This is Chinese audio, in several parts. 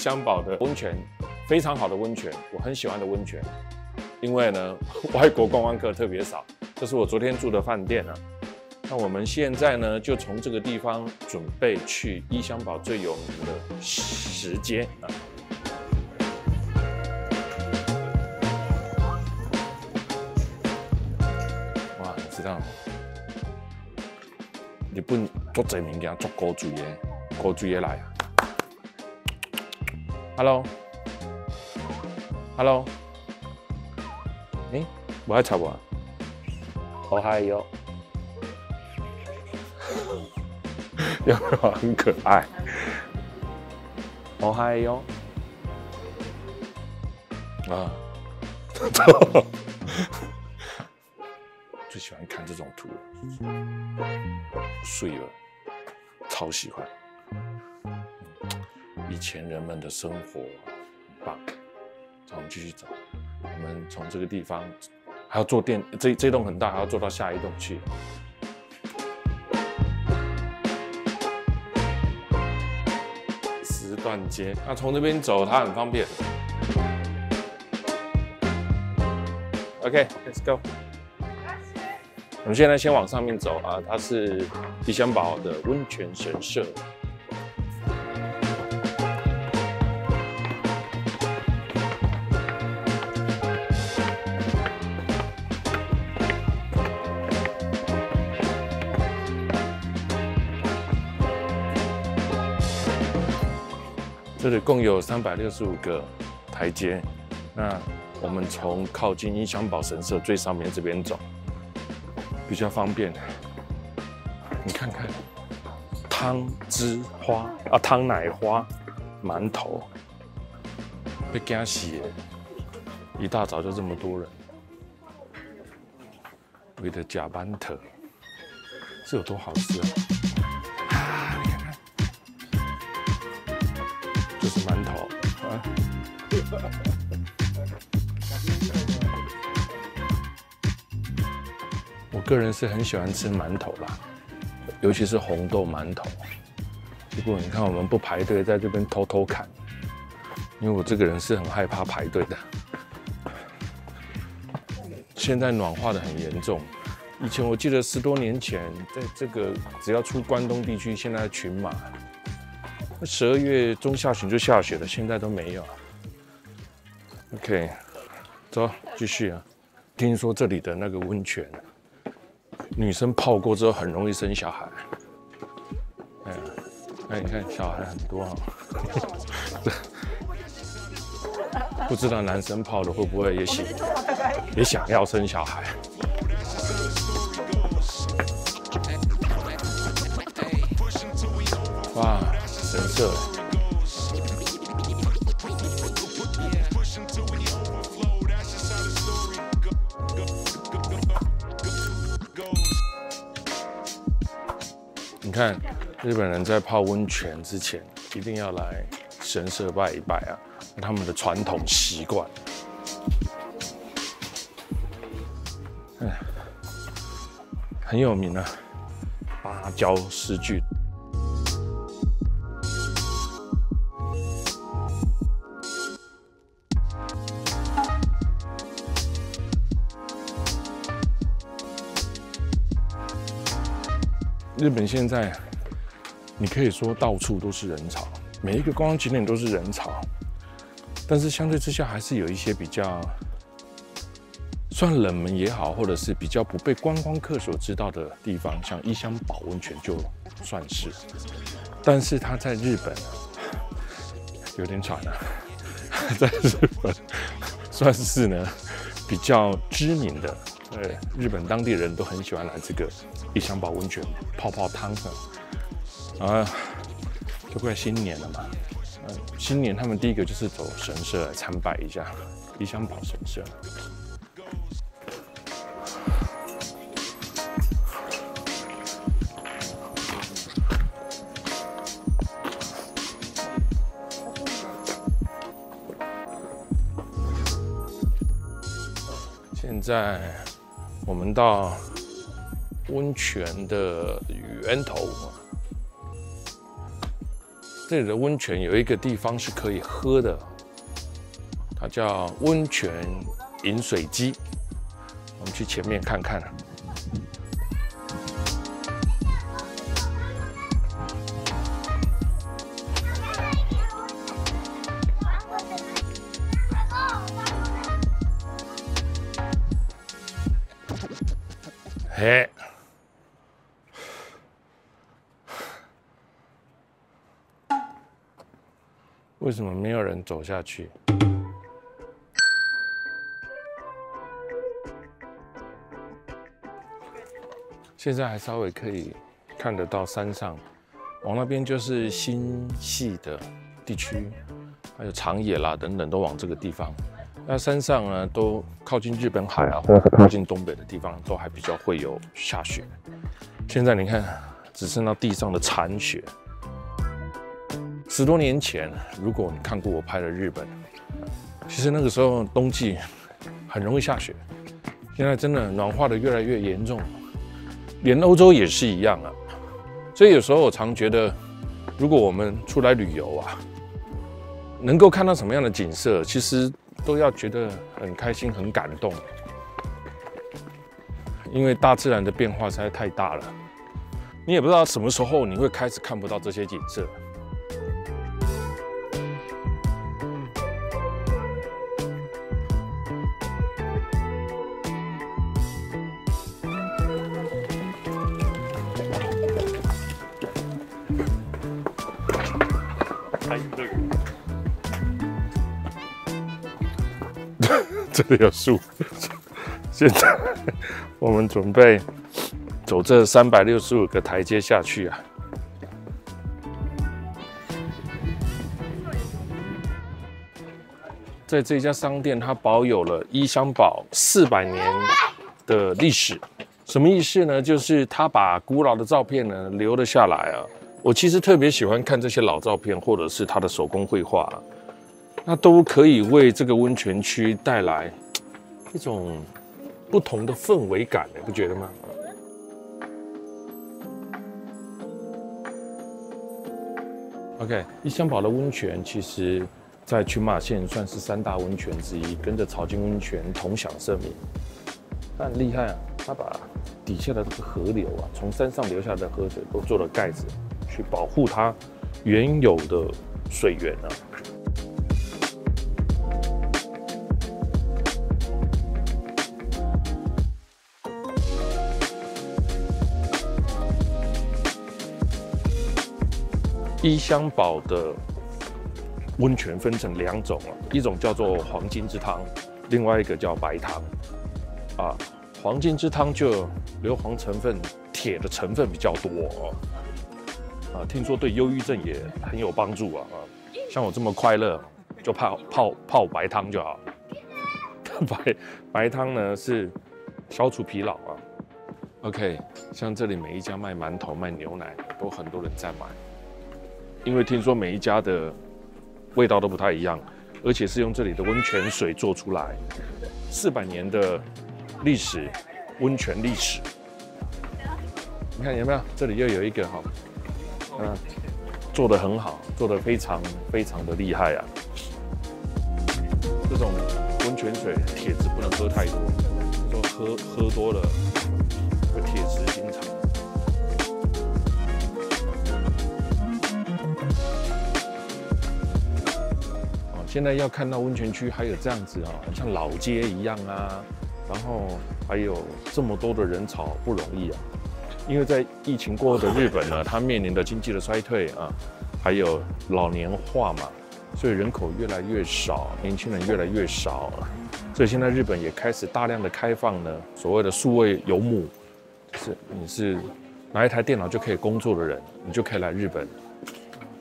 香堡的溫泉，非常好的溫泉，我很喜歡的溫泉。因為呢，外國觀光客特別少。這是我昨天住的飯店啊。那我們現在呢，就從這個地方準備去伊香堡最有名的石階啊。哇，你知道嗎？日本足儕物件足高水的，高水的來啊 ！Hello，Hello， 不愛吵我。哦嗨喲，有沒有很可愛？哦嗨喲，啊，最喜歡看這種圖，睡了，超喜歡。以前人們的生活很棒，好，我們繼續走。我們從這個地方還要坐電，這棟很大，還要坐到下一棟去。石段街，那從這邊走它很方便。OK，let's go。我們現在先往上面走啊，它是伊香堡的溫泉神社。這裡共有365個台階，那我們從靠近伊香堡神社最上面這邊走，比較方便。你看看，湯汁花啊，湯奶花饅頭，被驚死耶！一大早就這麼多人，為了吃饅頭，是有多好吃啊！就是饅頭啊！我個人是很喜歡吃饅頭啦，尤其是紅豆饅頭。如果你看我們不排隊，在這邊偷偷看，因為我這個人是很害怕排隊的。現在暖化的很嚴重，以前我記得10多年前，在這個只要出關東地區，現在群馬。12月中下旬就下雪了，現在都沒有。OK， 走，繼續啊。聽說這裡的那個溫泉，女生泡過之後很容易生小孩。哎，你看小孩很多啊。不知道男生泡了會不會也想要生小孩？哇！神社，你看日本人在泡溫泉之前，一定要來神社拜一拜啊，他們的傳統習慣。很有名啊，芭蕉詩句。日本現在，你可以說到處都是人潮，每一個觀光景點都是人潮，但是相對之下，還是有一些比較算冷門也好，或者是比較不被觀光客所知道的地方，像伊香保溫泉就算是，但是它在日本有點慘啊，在日本算是呢比較知名的。日本當地人都很喜歡來這個伊香保溫泉泡泡湯啊，就快新年了嘛，新年他們第一個就是走神社來參拜一下伊香保神社。现在我們到溫泉的源頭，這裡的溫泉有一個地方是可以喝的，它叫溫泉飲水機。我們去前面看看。嘿，为什麼沒有人走下去？現在還稍微可以看得到山上，往那邊就是新潟的地區，還有長野啦等等，都往這個地方。那山上呢，都靠近日本海啊，或者靠近東北的地方，都還比較會有下雪。現在你看，只剩到地上的殘雪。10多年前，如果你看過我拍的日本，其實那個時候冬季很容易下雪。現在真的暖化的越來越嚴重，連歐洲也是一樣啊。所以有時候我常覺得，如果我們出來旅遊啊，能夠看到什麼樣的景色，其實都要覺得很開心、很感動，因為大自然的變化實在太大了，你也不知道什麼時候你會開始看不到這些景色。這裡有樹，現在我們準備走這365個台階下去啊。在這家商店，它保有了伊香保400年的歷史。什麼意思呢？就是它把古老的照片呢留了下來啊。我其實特別喜歡看這些老照片，或者是它的手工繪畫啊。那都可以為這個溫泉區帶來一種不同的氛圍感，你不覺得嗎？OK， 伊香保的溫泉其實在群馬縣算是3大溫泉之一，跟着草津溫泉同享盛名。它很厲害啊，它把底下的這個河流啊，從山上流下來的河水都做了蓋子，去保護它原有的水源啊。伊香保的溫泉分成2種啊，一種叫做黃金之湯，另外一個叫白湯。啊，黃金之湯就硫磺成分、鐵的成分比較多哦。啊，聽說對憂鬱症也很有幫助啊。像我這麼快樂，就泡白湯就好。白湯呢是消除疲勞啊。OK， 像這裡每一家賣饅頭、賣牛奶，都很多人在買。因為聽說每一家的味道都不太一樣，而且是用這裡的溫泉水做出來，400年的歷史，溫泉歷史。你看有沒有？這裡又有一個哈，做得很好，做得非常的厲害啊！這種溫泉水鐵質不能喝太多，說喝多了會鐵石心腸。現在要看到溫泉區還有這樣子啊，像老街一樣啊，然後還有這麼多的人潮，不容易啊。因為在疫情過後的日本呢，它面臨的經濟的衰退啊，還有老年化嘛，所以人口越來越少，年輕人越來越少啊。所以現在日本也開始大量的開放呢，所謂的數位游牧，就是你是拿一台電腦就可以工作的人，你就可以來日本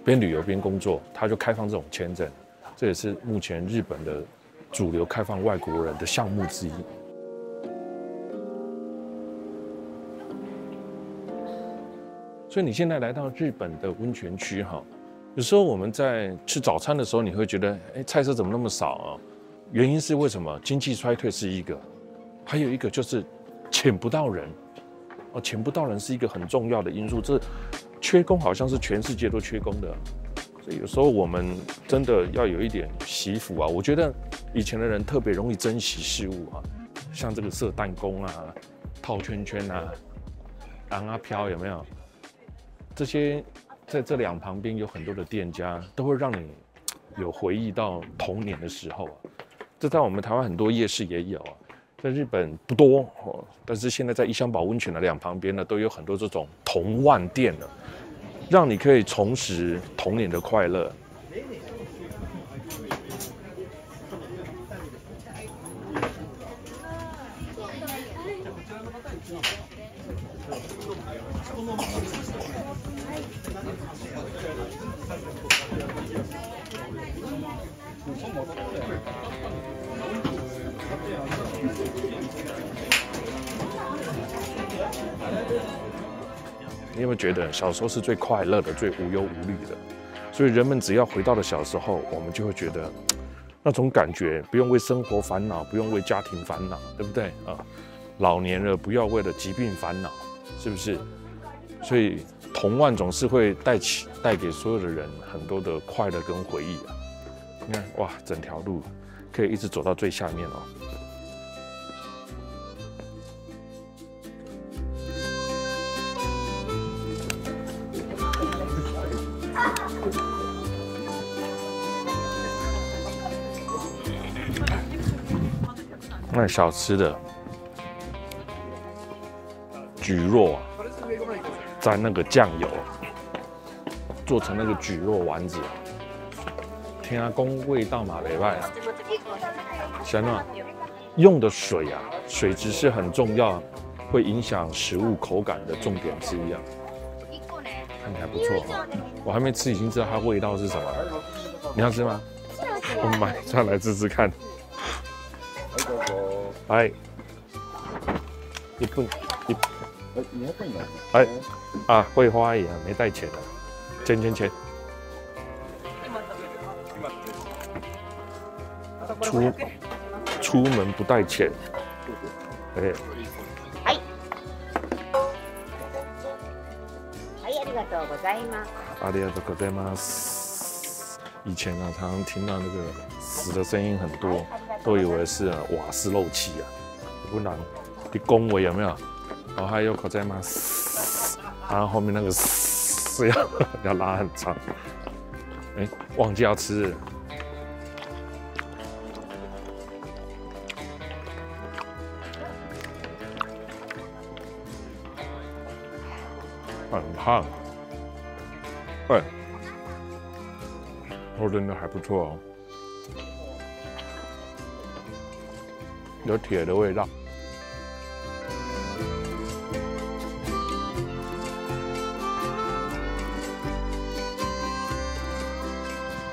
邊旅遊邊工作，他就開放這種簽證。這也是目前日本的主流開放外國人的項目之一。所以你現在來到日本的溫泉區哈，有時候我們在吃早餐的時候，你會覺得，哎，菜色怎麼那麼少啊？原因是為什麼？經濟衰退是一個，還有一個就是請不到人。哦，請不到人是一個很重要的因素。這缺工好像是全世界都缺工的。所以有時候我們真的要有一點惜福啊。我覺得以前的人特別容易珍惜事物啊，像這個射彈弓啊、套圈圈啊、昂啊飄有沒有？這些在這兩旁邊有很多的店家，都會讓你有回憶到童年的時候啊。這在我們台灣很多夜市也有啊，在日本不多哦，但是現在在伊香保溫泉的兩旁邊呢，都有很多這種童玩店了，讓你可以重拾童年的快樂。你有没有覺得小時候是最快樂的、最無憂無慮的？所以人們只要回到了小時候，我們就會覺得那種感覺，不用為生活煩惱，不用為家庭煩惱，對不对啊？老年了，不要為了疾病煩惱，是不是？所以童玩總是會帶給所有的人很多的快樂跟回憶啊！你看，哇，整條路可以一直走到最下面哦。那小吃的蒟蒻啊，沾那個醬油，做成那個蒟蒻丸子，聽講味道嘛袂歹啊。像那用的水啊，水質是很重要，會影響食物口感的重點之一啊。看起來不錯哈，我還沒吃，已經知道它味道是什麼了。你要吃嗎？我們買上來吃吃看。哎，哎啊，會花也沒帶錢啊，錢。出門不帶錢，哎。ありがとうございます。ありがとうございます。以前啊，常常聽到那個死的聲音很多，都以為是瓦斯漏氣啊。不然，你恭維有沒有？然後還有口在嗎？然後後面那個是要拉很長。哎，忘記要吃。很胖，哎，肉真的還不錯哦，有鐵的味道。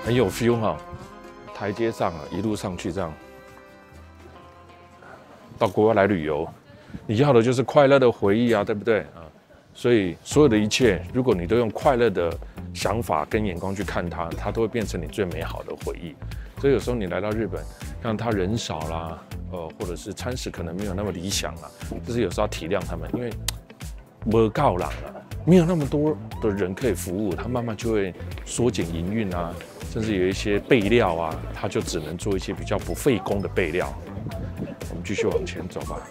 很有 feel 哈，台階上啊，一路上去這樣，到國外來旅遊，你要的就是快樂的回憶啊，對不對啊？所以所有的一切，如果你都用快樂的想法跟眼光去看它，它都會變成你最美好的回憶。所以有時候你來到日本，看它人少啦，或者是餐食可能沒有那麼理想啦，就是有時候要體諒他們，因為沒夠人啊，沒有那麼多的人可以服務，它慢慢就會縮減營運啊，甚至有一些備料啊，它就只能做一些比較不費工的備料。我們繼續往前走吧。